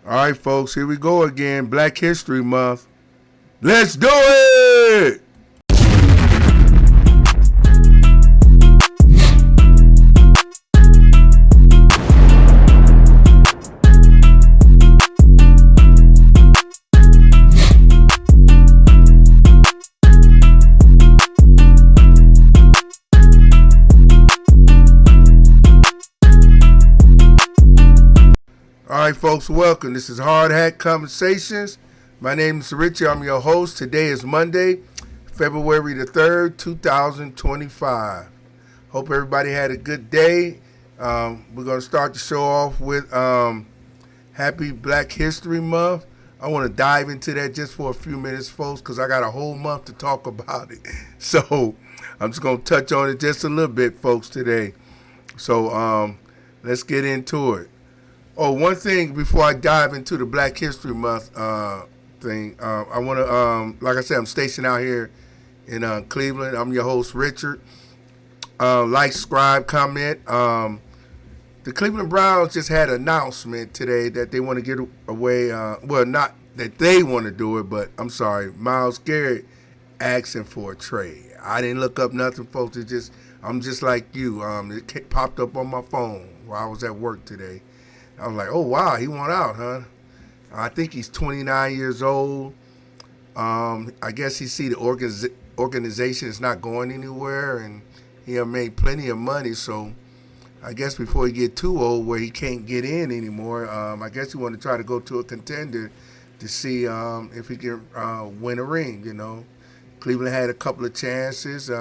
All right, folks, here we go again. Black History Month. Let's do it! All right, folks, welcome. This is Hard Hat Conversations. My name is Richie. I'm your host. Today is Monday, February the 3rd, 2025. Hope everybody had a good day. We're going to start the show off with Happy Black History Month. I want to dive into that just for a few minutes, folks, because I got a whole month to talk about it. So I'm just going to touch on it just a little bit, folks, today. So let's get into it. Oh, one thing before I dive into the Black History Month thing, I want to, like I said, I'm stationed out here in Cleveland. I'm your host, Richard. Like, subscribe, comment. The Cleveland Browns just had an announcement today that they want to get away. Well, not that they want to do it, but I'm sorry, Myles Garrett asking for a trade. I didn't look up nothing, folks. I'm just like you. It popped up on my phone while I was at work today. I was like, oh, wow, he went out, huh? I think he's 29 years old. I guess he see the organization is not going anywhere, and he have made plenty of money. So I guess before he get too old where he can't get in anymore, I guess he want to try to go to a contender to see if he can win a ring, you know. Cleveland had a couple of chances.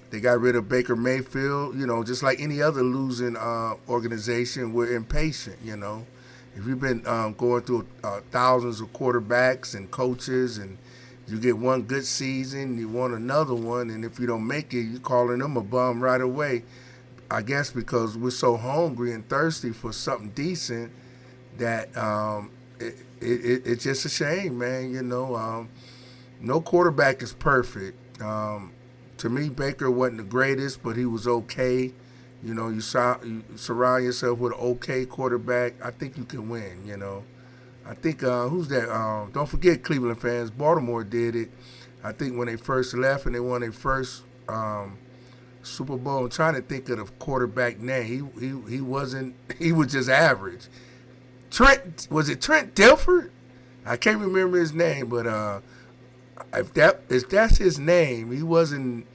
They got rid of Baker Mayfield, you know, just like any other losing organization. We're impatient, you know. If you've been going through thousands of quarterbacks and coaches and you get one good season, you want another one, and if you don't make it, you're calling them a bum right away. I guess because we're so hungry and thirsty for something decent that it's just a shame, man, you know. No quarterback is perfect. To me, Baker wasn't the greatest, but he was okay. You know, you surround yourself with an okay quarterback, I think you can win, you know. I think, who's that? Don't forget, Cleveland fans, Baltimore did it. I think when they first left and they won their first Super Bowl, I'm trying to think of the quarterback name. He wasn't, he was just average. Was it Trent Dilfer? I can't remember his name, but if that's his name, he wasn't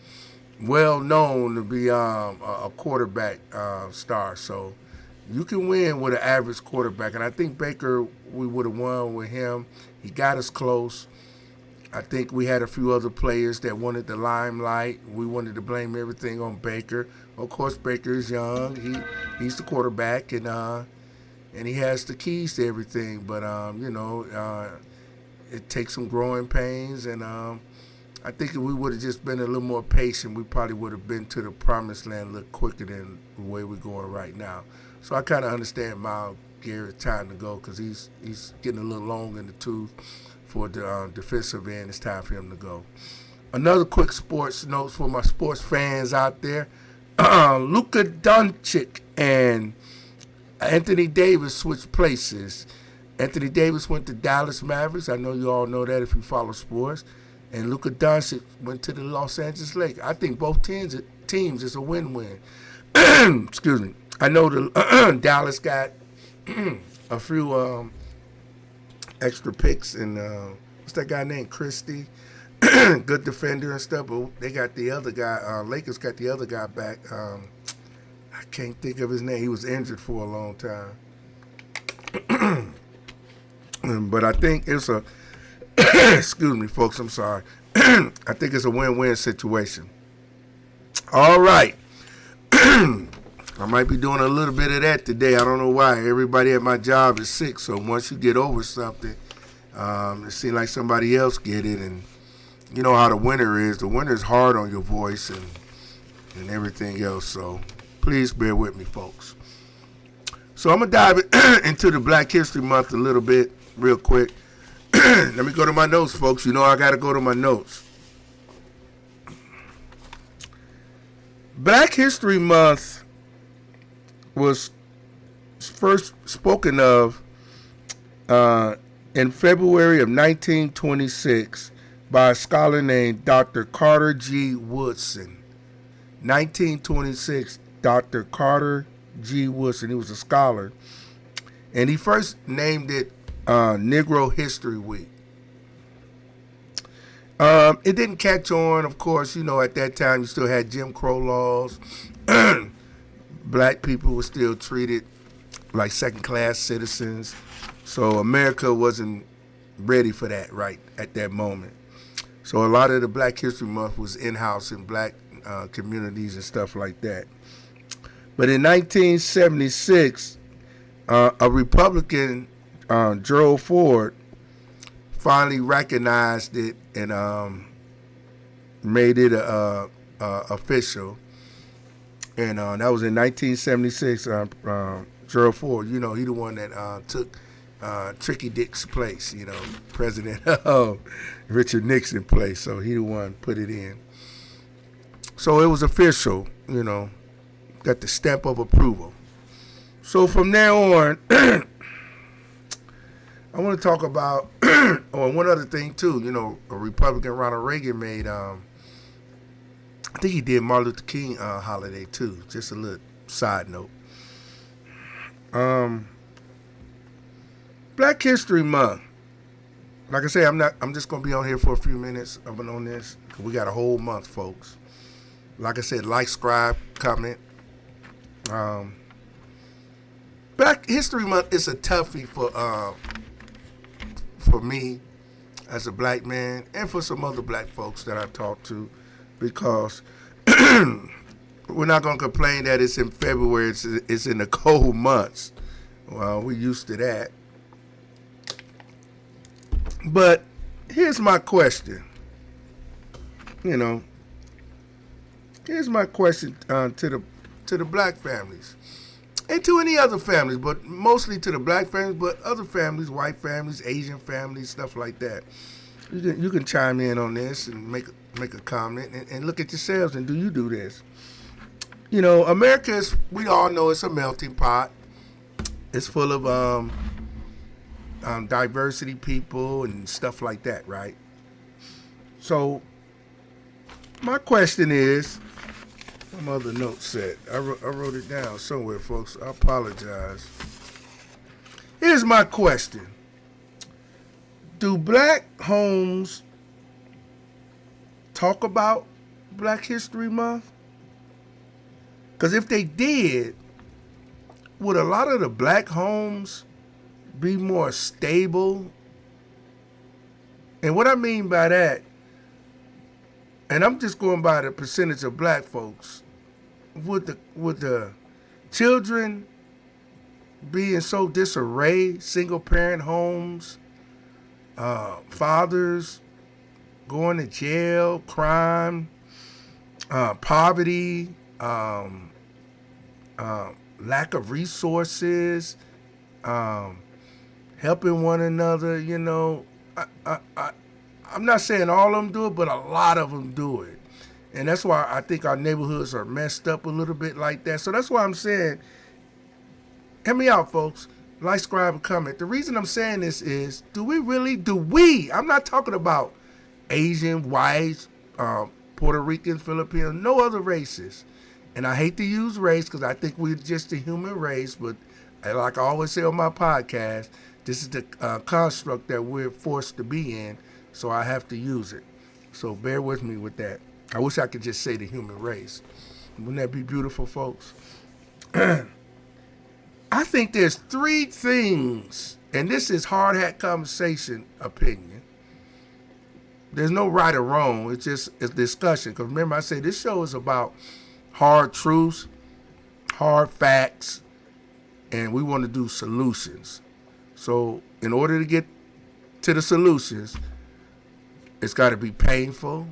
well known to be a quarterback star. So you can win with an average quarterback, and I think Baker, we would have won with him. He got us close. I think we had a few other players that wanted the limelight. We wanted to blame everything on Baker. Of course, Baker is young. He's the quarterback, and he has the keys to everything. But you know, it takes some growing pains, and I think if we would have just been a little more patient, we probably would have been to the promised land a little quicker than the way we're going right now. So I kind of understand Myles Garrett's time to go because he's getting a little long in the tooth for the defensive end. It's time for him to go. Another quick sports note for my sports fans out there. Luka Doncic and Anthony Davis switched places. Anthony Davis went to Dallas Mavericks. I know you all know that if you follow sports. And Luka Doncic went to the Los Angeles Lakers. I think both teams is a win-win. Excuse me. I know the Dallas got a few extra picks, and what's that guy named Christie? Good defender and stuff, but they got the other guy. Lakers got the other guy back. I can't think of his name. He was injured for a long time. But I think it's a excuse me, folks, I'm sorry. I think it's a win-win situation. All right. I might be doing a little bit of that today. I don't know why. Everybody at my job is sick, so once you get over something, it seems like somebody else get it, and you know how the winter is. The winter is hard on your voice and everything else, so please bear with me, folks. So I'm going to dive into the Black History Month a little bit real quick. Let me go to my notes, folks. You know I got to go to my notes. Black History Month was first spoken of uh, in February of 1926 by a scholar named Dr. Carter G. Woodson. 1926, Dr. Carter G. Woodson. He was a scholar. And he first named it Negro History Week. It didn't catch on, of course. At that time, you still had Jim Crow laws. Black people were still treated like second-class citizens. So America wasn't ready for that right at that moment. So a lot of the Black History Month was in-house in black communities and stuff like that. But in 1976, a Republican, Gerald Ford, finally recognized it and made it official. And that was in 1976. Gerald Ford, he the one that took Tricky Dick's place, President Richard Nixon place. So he the one put it in. So it was official, got the stamp of approval. So from there on, I want to talk about one other thing too. A Republican, Ronald Reagan, made, I think he did Martin Luther King holiday too. Just a little side note. Black History Month. Like I say, I'm just gonna be on here for a few minutes. I've been on this. We got a whole month, folks. Like I said, like, subscribe, comment. Black History Month is a toughie for me as a black man and for some other black folks that I talk to, because we're not gonna complain that it's in February. It's in the cold months. Well, we're used to that. But here's my question. Here's my question to the black families and to any other families, but mostly to the black families, but other families, white families, Asian families, stuff like that. You can chime in on this and make a comment and look at yourselves and do you do this? America is, we all know, it's a melting pot. It's full of diversity people and stuff like that, right? So my question is, my other note said, I wrote it down somewhere, folks. I apologize. Here's my question. Do black homes talk about Black History Month? Because if they did, would a lot of the black homes be more stable? And what I mean by that, and I'm just going by the percentage of black folks, would the children be in so disarray, single parent homes, fathers going to jail, crime, poverty, lack of resources, helping one another, I'm not saying all of them do it, but a lot of them do it. And that's why I think our neighborhoods are messed up a little bit like that. So that's why I'm saying, hear me out, folks. Like, subscribe, and comment. The reason I'm saying this is, do we? I'm not talking about Asian, whites, Puerto Ricans, Filipinos, no other races. And I hate to use race because I think we're just a human race, but like I always say on my podcast, this is the construct that we're forced to be in, so I have to use it. So bear with me with that. I wish I could just say the human race. Wouldn't that be beautiful, folks? I think there's three things, and this is hard hat conversation opinion. There's no right or wrong. It's just a discussion. Because remember, I said this show is about hard truths, hard facts, and we want to do solutions. So in order to get to the solutions, it's got to be painful.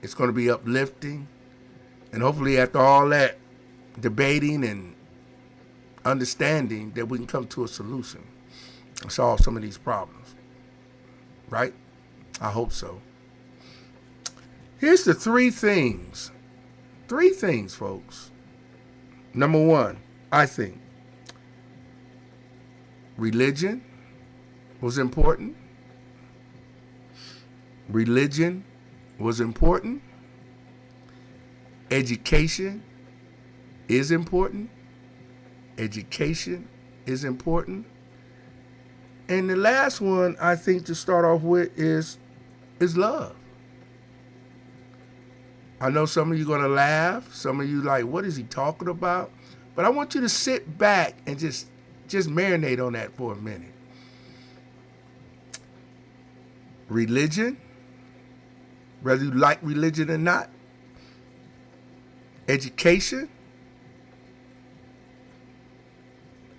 It's going to be uplifting. And hopefully after all that debating and understanding, that we can come to a solution and solve some of these problems. Right? I hope so. Here's the three things. Three things, folks. Number one, I think Religion was important. Religion was important. Education is important. Education is important. And the last one I think to start off with is love. I know some of you are going to laugh. Some of you like, what is he talking about? But I want you to sit back and just marinate on that for a minute. Religion, whether you like religion or not. Education.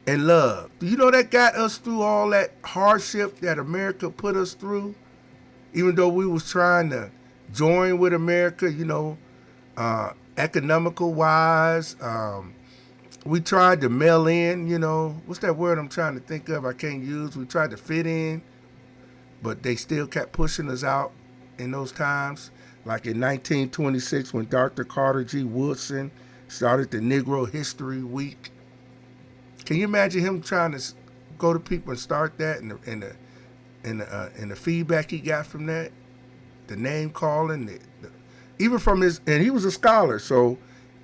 And love. Do you know that got us through all that hardship that America put us through? Even though we was trying to join with America, economical wise, we tried to mail in, what's that word I'm trying to think of I can't use? We tried to fit in, but they still kept pushing us out in those times. Like in 1926 when Dr. Carter G. Woodson started the Negro History Week. Can you imagine him trying to go to people and start that and the feedback he got from that? The name calling, even from his, and he was a scholar, so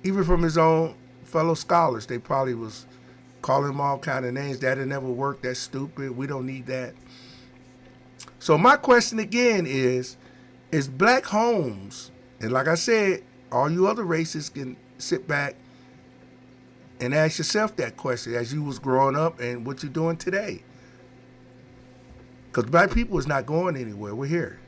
even from his own fellow scholars, they probably was calling him all kind of names. That'll never work. That's stupid. We don't need that. So my question again is Black homes, and like I said, all you other races can sit back and ask yourself that question as you was growing up and what you're doing today. Because black people is not going anywhere. We're here.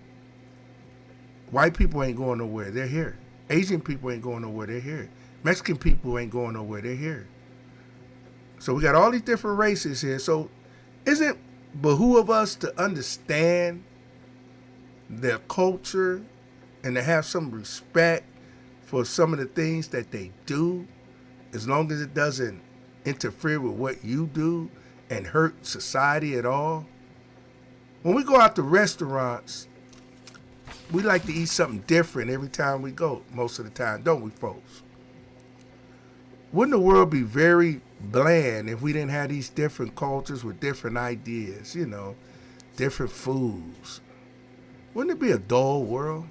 White people ain't going nowhere. They're here. Asian people ain't going nowhere. They're here. Mexican people ain't going nowhere. They're here. So we got all these different races here. So isn't behoove us to understand their culture and to have some respect for some of the things that they do, as long as it doesn't interfere with what you do and hurt society at all? When we go out to restaurants, we like to eat something different every time we go, most of the time, don't we, folks? Wouldn't the world be very bland if we didn't have these different cultures with different ideas, different foods? Wouldn't it be a dull world?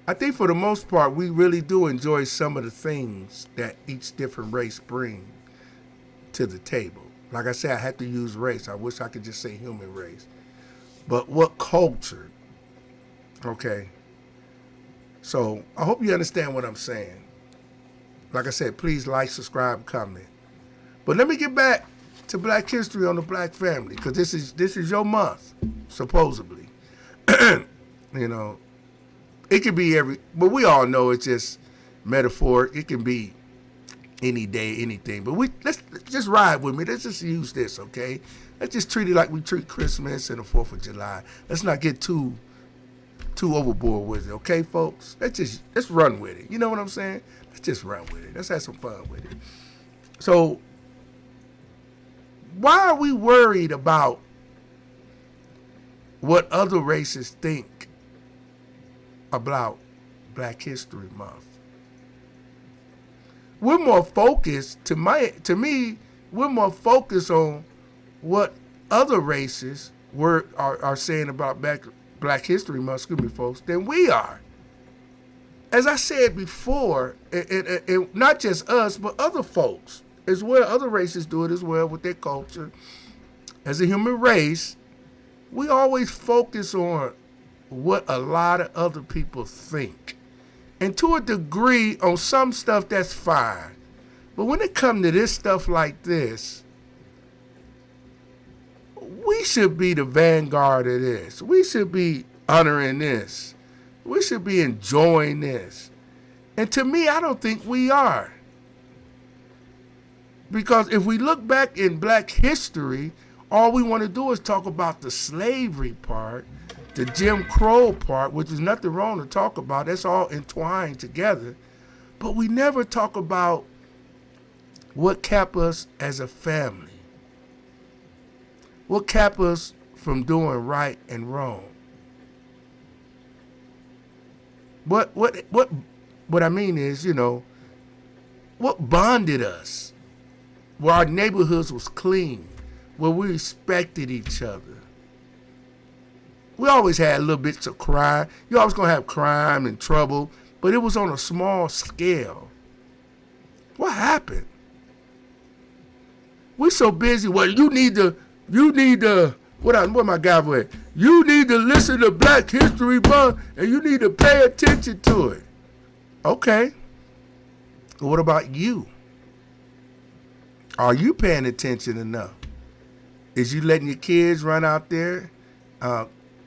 I think for the most part, we really do enjoy some of the things that each different race bring to the table. Like I said, I had to use race. I wish I could just say human race. But what culture? Okay. So I hope you understand what I'm saying. Like I said, please like, subscribe, comment. But let me get back to Black history on the Black family, because this is your month, supposedly. It could be but we all know it's just metaphor. It can be any day, anything. But let's just ride with me. Let's just use this, okay? Let's just treat it like we treat Christmas and the 4th of July. Let's not get too overboard with it, okay, folks? Let's run with it. You know what I'm saying? Let's just run with it. Let's have some fun with it. So why are we worried about what other races think about Black History Month? We're more focused, to me, we're more focused on what other races are saying about Black History Month, excuse me, folks, than we are. As I said before, it not just us, but other folks as well. Other races do it as well with their culture. As a human race, we always focus on what a lot of other people think. And to a degree, on some stuff, that's fine. But when it comes to this stuff like this, we should be the vanguard of this. We should be honoring this. We should be enjoying this. And to me, I don't think we are. Because if we look back in Black history, all we want to do is talk about the slavery part, the Jim Crow part, which is nothing wrong to talk about. That's all entwined together. But we never talk about what kept us as a family. What kept us from doing right and wrong. What I mean is, what bonded us? Where our neighborhoods was clean, where we respected each other. We always had little bits of crime. You always going to have crime and trouble, but it was on a small scale. What happened? We're so busy. Well, you need to, what my guy at? You need to listen to Black History Month and you need to pay attention to it. Okay. What about you? Are you paying attention enough? Is you letting your kids run out there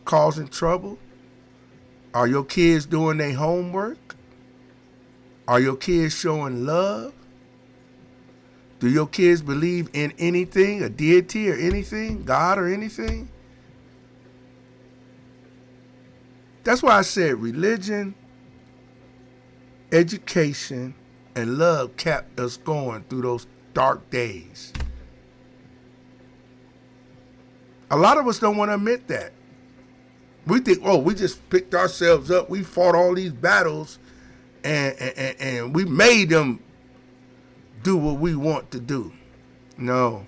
causing trouble? Are your kids doing their homework? Are your kids showing love? Do your kids believe in anything, a deity or anything, God or anything? That's why I said religion, education, and love kept us going through those dark days. A lot of us don't want to admit that. We think, oh, we just picked ourselves up. We fought all these battles and we made them do what we want to do. No.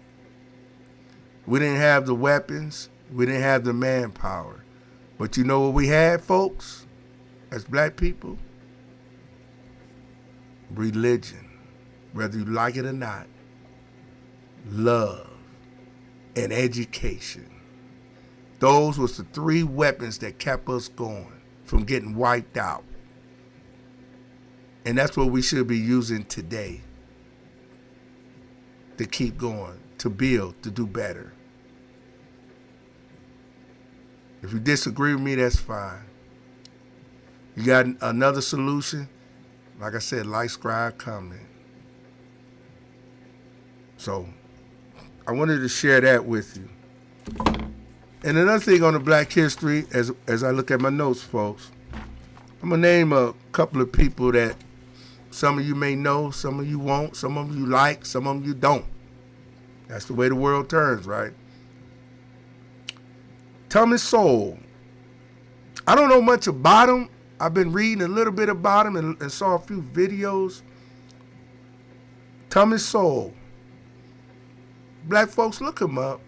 We didn't have the weapons. We didn't have the manpower. But you know what we had, folks, as black people? Religion, whether you like it or not. Love and education. Those was the three weapons that kept us going from getting wiped out. And that's what we should be using today to keep going, to build, to do better. If you disagree with me, that's fine. You got another solution? Like I said, Light Scribe comment. So I wanted to share that with you. And another thing on the Black History, as I look at my notes, folks, I'm going to name a couple of people that some of you may know, some of you won't, some of you like, some of you don't. That's the way the world turns, right? Thomas Sowell. I don't know much about him. I've been reading a little bit about him and saw a few videos. Thomas Sowell. Black folks, look him up.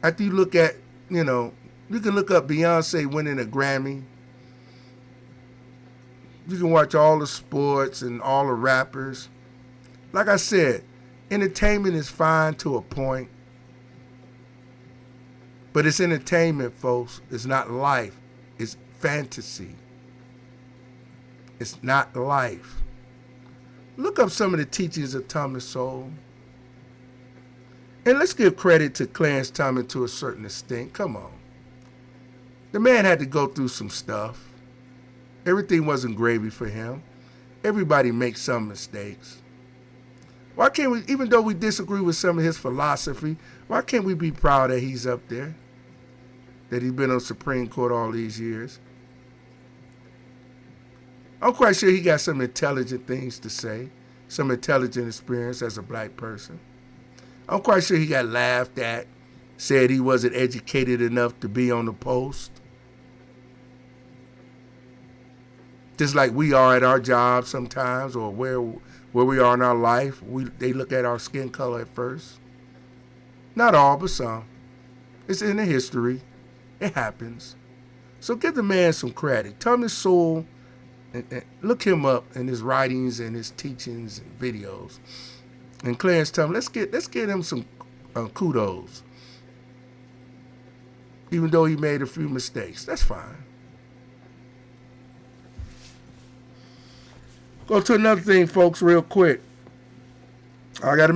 After you look at, you can look up Beyonce winning a Grammy. You can watch all the sports and all the rappers. Like I said, entertainment is fine to a point. But it's entertainment, folks. It's not life. It's fantasy. It's not life. Look up some of the teachings of Thomas Sowell. And let's give credit to Clarence Thomas to a certain extent. Come on. The man had to go through some stuff. Everything wasn't gravy for him. Everybody makes some mistakes. Why can't we, even though we disagree with some of his philosophy, why can't we be proud that he's up there? That he's been on Supreme Court all these years? I'm quite sure he got some intelligent things to say, some intelligent experience as a black person. I'm quite sure he got laughed at, said he wasn't educated enough to be on the post. Just like we are at our job sometimes, or where we are in our life, they look at our skin color at first. Not all, but some. It's in the history. It happens. So give the man some credit. Thomas Sowell, and look him up in his writings and his teachings and videos. And Clarence Thomas, let's get him some kudos. Even though he made a few mistakes, that's fine. Go to another thing, folks, real quick. I got to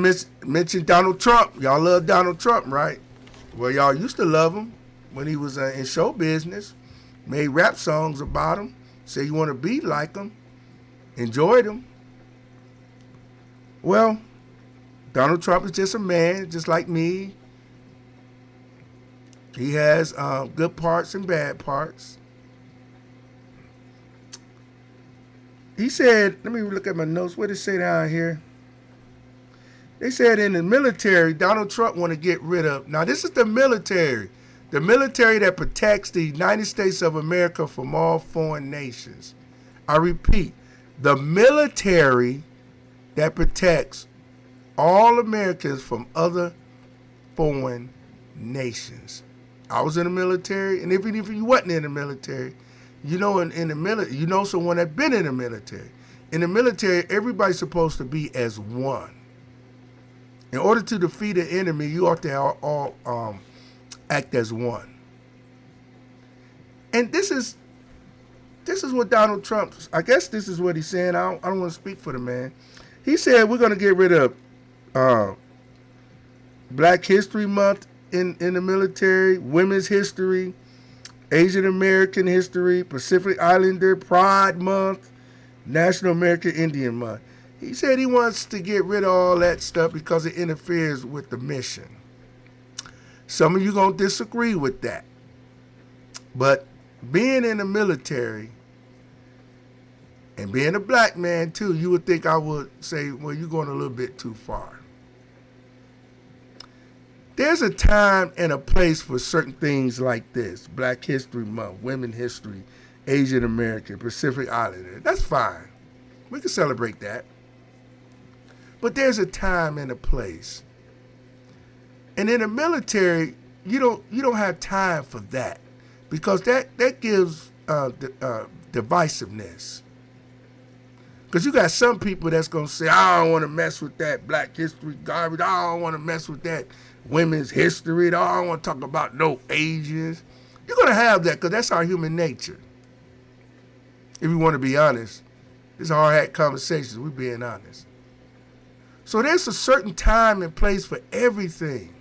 mention Donald Trump. Y'all love Donald Trump, right? Well, y'all used to love him when he was in show business. Made rap songs about him. Say you want to be like him. Enjoyed him. Well, Donald Trump is just a man, just like me. He has good parts and bad parts. He said, let me look at my notes. What did it say down here? They said in the military, Donald Trump want to get rid of. Now, this is the military that protects the United States of America from all foreign nations. I repeat, the military that protects all Americans from other foreign nations. I was in the military, and even if you wasn't in the military, you know, in the military, you know someone that been in the military. In the military, everybody's supposed to be as one. In order to defeat an enemy, you ought to all act as one. And this is what Donald Trump, I guess this is what he's saying. I don't want to speak for the man. He said we're going to get rid of Black History Month in the military, Women's History, Asian American History, Pacific Islander Pride Month, National American Indian Month. He said he wants to get rid of all that stuff because it interferes with the mission. Some of you going to disagree with that. But being in the military and being a black man too, you would think I would say, well, you're going a little bit too far. There's a time and a place for certain things like this. Black History Month, Women's History, Asian American, Pacific Islander. That's fine. We can celebrate that. But there's a time and a place. And in the military, you don't have time for that, because that gives divisiveness. Because you got some people that's going to say, I don't want to mess with that Black History garbage. I don't want to mess with that women's history. I don't want to talk about no Asians. You're going to have that because that's our human nature. If you want to be honest, this Hard Hat Conversations, we're being honest. So there's a certain time and place for everything.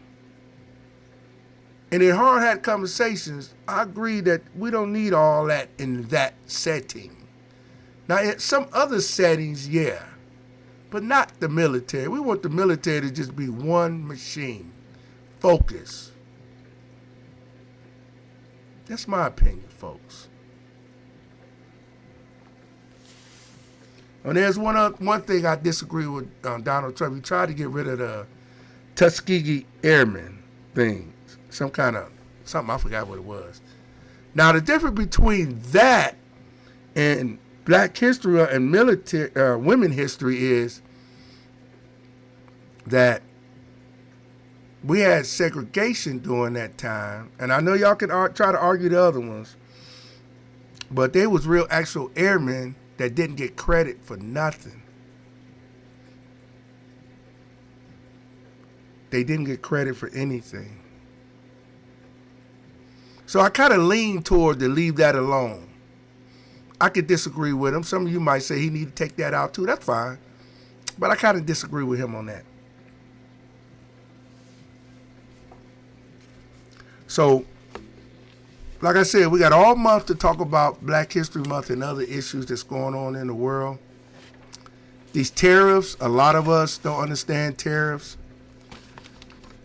And in Hard Hat Conversations, I agree that we don't need all that in that setting. Now, in some other settings, yeah, but not the military. We want the military to just be one machine. Focus. That's my opinion, folks. And there's one thing I disagree with Donald Trump. He tried to get rid of the Tuskegee Airmen thing. Something, I forgot what it was. Now, the difference between that and Black history and military women history is that we had segregation during that time, and I know y'all can try to argue the other ones, but there was real actual airmen that didn't get credit for nothing. They didn't get credit for anything. So I kind of lean toward to leave that alone. I could disagree with him. Some of you might say he need to take that out too. That's fine. But I kind of disagree with him on that. So, like I said, we got all month to talk about Black History Month and other issues that's going on in the world. These tariffs, a lot of us don't understand tariffs.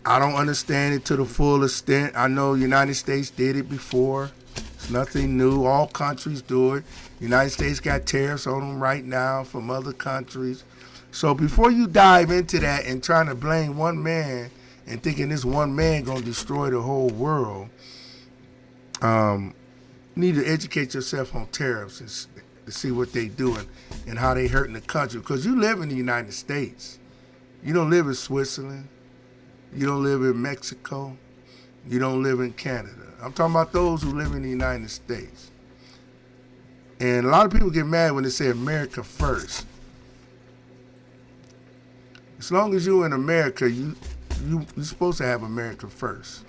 I don't understand it to the full extent. I know the United States did it before. It's nothing new. All countries do it. The United States got tariffs on them right now from other countries. So before you dive into that and trying to blame one man and thinking this one man going to destroy the whole world, you need to educate yourself on tariffs and to see what they doing and how they hurting the country. Because you live in the United States. You don't live in Switzerland. You don't live in Mexico. You don't live in Canada. I'm talking about those who live in the United States. And a lot of people get mad when they say America first. As long as you're in America, you're supposed to have America first.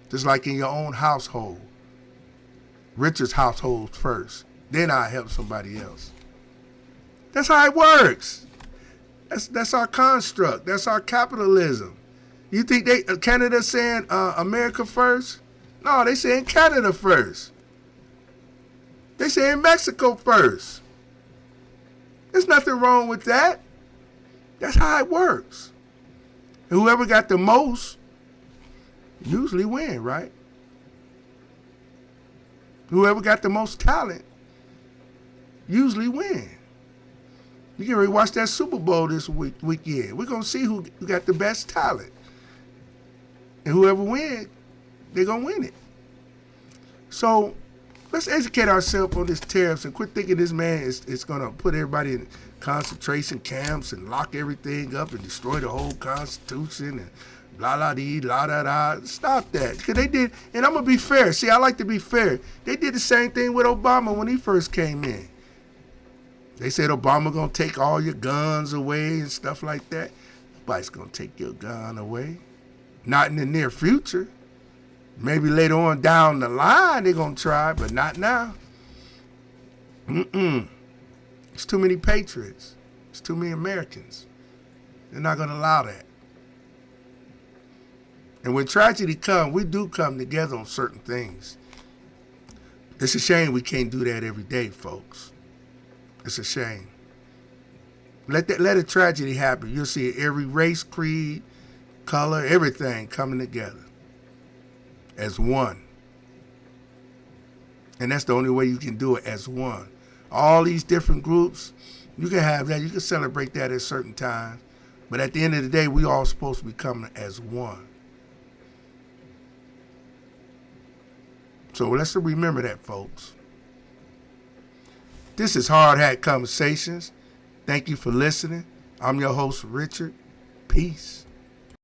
Just like in your own household. Richard's household first. Then I help somebody else. That's how it works. That's our construct. That's our capitalism. You think Canada's saying America first? No, they saying Canada first. They saying Mexico first. There's nothing wrong with that. That's how it works. And whoever got the most usually win, right? Whoever got the most talent usually win. You can already watch that Super Bowl this weekend. We're going to see who got the best talent. And whoever wins, they're going to win it. So let's educate ourselves on this tariffs and quit thinking this man is going to put everybody in concentration camps and lock everything up and destroy the whole Constitution and La la dee, la da da. Stop that. Because they did, and I'm going to be fair. See, I like to be fair. They did the same thing with Obama when he first came in. They said Obama going to take all your guns away and stuff like that. Nobody's going to take your gun away. Not in the near future. Maybe later on down the line they're going to try, but not now. It's too many patriots. It's too many Americans. They're not going to allow that. And when tragedy comes, we do come together on certain things. It's a shame we can't do that every day, folks. It's a shame. Let a tragedy happen. You'll see every race, creed, color, everything coming together as one. And that's the only way you can do it, as one. All these different groups, you can have that. You can celebrate that at certain times. But at the end of the day, we all supposed to be coming as one. So let's remember that, folks. This is Hard Hat Conversations. Thank you for listening. I'm your host, Richard. Peace.